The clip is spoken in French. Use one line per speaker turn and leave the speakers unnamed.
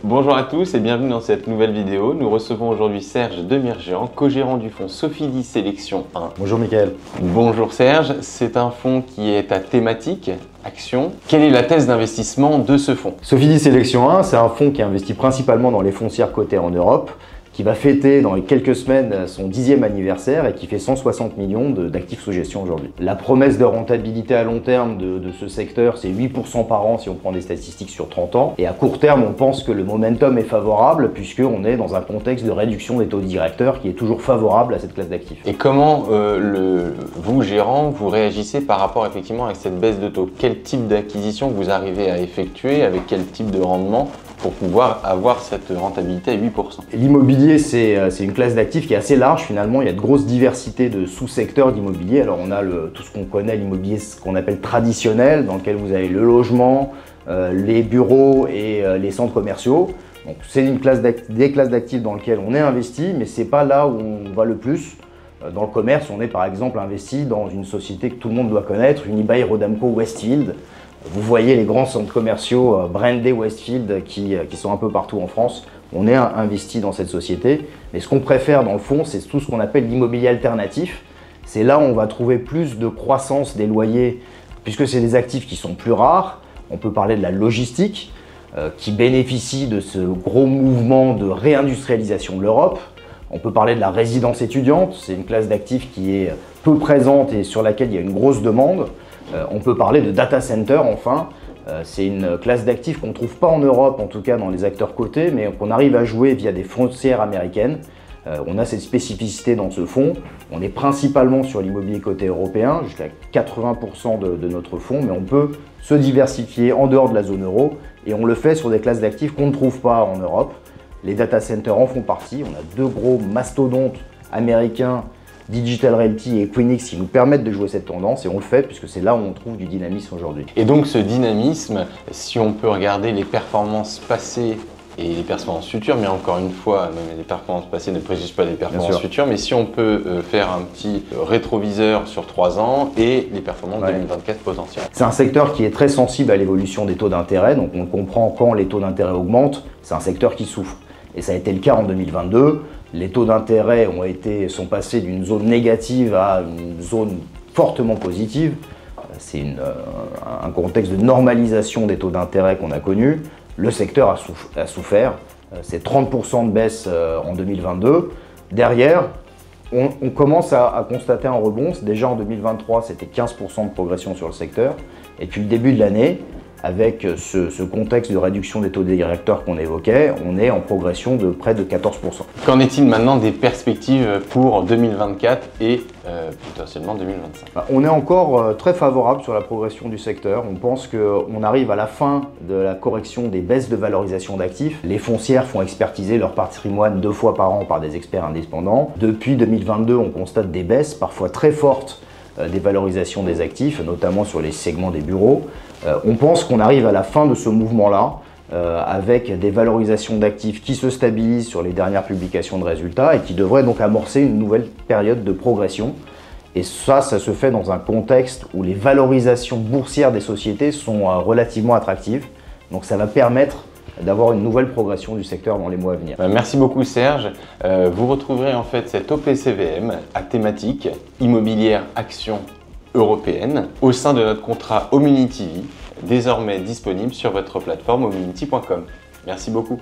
Bonjour à tous et bienvenue dans cette nouvelle vidéo. Nous recevons aujourd'hui Serge Demirjian, co-gérant du fonds Sofidy Sélection 1.
Bonjour Mickaël.
Bonjour Serge, c'est un fonds qui est à thématique, action. Quelle est la thèse d'investissement de ce fonds?
Sofidy Sélection 1, c'est un fonds qui investit principalement dans les foncières cotées en Europe, qui va fêter dans les quelques semaines son 10e anniversaire et qui fait 160 millions d'actifs sous gestion aujourd'hui. La promesse de rentabilité à long terme de ce secteur, c'est 8% par an si on prend des statistiques sur 30 ans. Et à court terme, on pense que le momentum est favorable puisqu'on est dans un contexte de réduction des taux directeurs qui est toujours favorable à cette classe d'actifs.
Et comment vous, gérant, vous réagissez par rapport effectivement à cette baisse de taux? Quel type d'acquisition vous arrivez à effectuer, avec quel type de rendement pour pouvoir avoir cette rentabilité à 8%?
L'immobilier, c'est une classe d'actifs qui est assez large finalement. Il y a de grosses diversités de sous-secteurs d'immobilier. Alors on a tout ce qu'on connaît, l'immobilier, ce qu'on appelle traditionnel, dans lequel vous avez le logement, les bureaux et les centres commerciaux. Donc c'est des classes d'actifs dans lesquelles on est investi, mais c'est pas là où on va le plus. Dans le commerce, on est par exemple investi dans une société que tout le monde doit connaître, Unibail Rodamco Westfield. Vous voyez les grands centres commerciaux brandés Westfield qui sont un peu partout en France. On est investi dans cette société. Mais ce qu'on préfère dans le fond, c'est tout ce qu'on appelle l'immobilier alternatif. C'est là où on va trouver plus de croissance des loyers, puisque c'est des actifs qui sont plus rares. On peut parler de la logistique, qui bénéficie de ce gros mouvement de réindustrialisation de l'Europe. On peut parler de la résidence étudiante. C'est une classe d'actifs qui est peu présente et sur laquelle il y a une grosse demande. On peut parler de data center enfin, c'est une classe d'actifs qu'on ne trouve pas en Europe, en tout cas dans les acteurs cotés, mais qu'on arrive à jouer via des foncières américaines. On a cette spécificité dans ce fonds, on est principalement sur l'immobilier coté européen, jusqu'à 80% de notre fonds, mais on peut se diversifier en dehors de la zone euro et on le fait sur des classes d'actifs qu'on ne trouve pas en Europe. Les data centers en font partie, on a deux gros mastodontes américains, Digital Realty et Equinix, qui nous permettent de jouer cette tendance et on le fait puisque c'est là où on trouve du dynamisme aujourd'hui.
Et donc ce dynamisme, si on peut regarder les performances passées et les performances futures, mais encore une fois, même les performances passées ne préjugent pas des performances futures, mais si on peut faire un petit rétroviseur sur 3 ans et les performances 2024 potentielles.
C'est un secteur qui est très sensible à l'évolution des taux d'intérêt, donc on comprend quand les taux d'intérêt augmentent, c'est un secteur qui souffre. Et ça a été le cas en 2022. Les taux d'intérêt sont passés d'une zone négative à une zone fortement positive. C'est un contexte de normalisation des taux d'intérêt qu'on a connu. Le secteur a souffert. C'est 30% de baisse en 2022. Derrière, on commence à constater un rebond. Déjà en 2023, c'était 15% de progression sur le secteur. Et puis le début de l'année, avec ce contexte de réduction des taux directeurs qu'on évoquait, on est en progression de près de 14%.
Qu'en est-il maintenant des perspectives pour 2024 et potentiellement 2025?
On est encore très favorable sur la progression du secteur. On pense qu'on arrive à la fin de la correction des baisses de valorisation d'actifs. Les foncières font expertiser leur patrimoine 2 fois par an par des experts indépendants. Depuis 2022, on constate des baisses parfois très fortes des valorisations des actifs, notamment sur les segments des bureaux. On pense qu'on arrive à la fin de ce mouvement-là, avec des valorisations d'actifs qui se stabilisent sur les dernières publications de résultats et qui devraient donc amorcer une nouvelle période de progression. Et ça se fait dans un contexte où les valorisations boursières des sociétés sont relativement attractives. Donc ça va permettre d'avoir une nouvelle progression du secteur dans les mois à venir.
Merci beaucoup Serge. Vous retrouverez en fait cette OPCVM à thématique immobilière action européenne au sein de notre contrat Omuni TV, désormais disponible sur votre plateforme omuni.com. Merci beaucoup.